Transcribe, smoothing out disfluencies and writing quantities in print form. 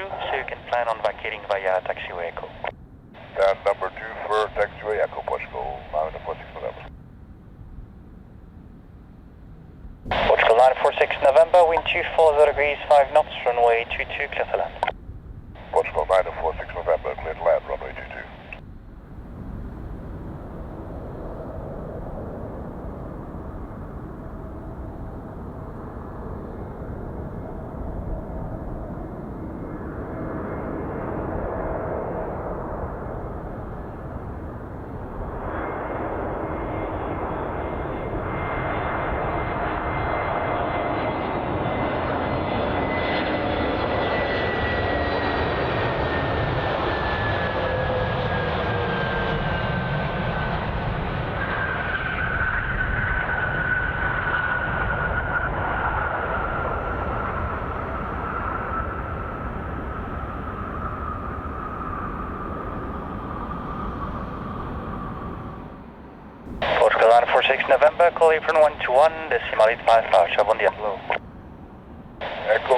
so you can plan on vacating via taxiway Echo. And number 2 for taxiway Echo Portugal, 946 November. Portugal 946 November, wind 240 degrees, 5 knots, runway 22, clear to land. Portugal 946 November, clear to land, runway 22. Portugal 946 November, call you from 121, decimal 855, bom dia. Echo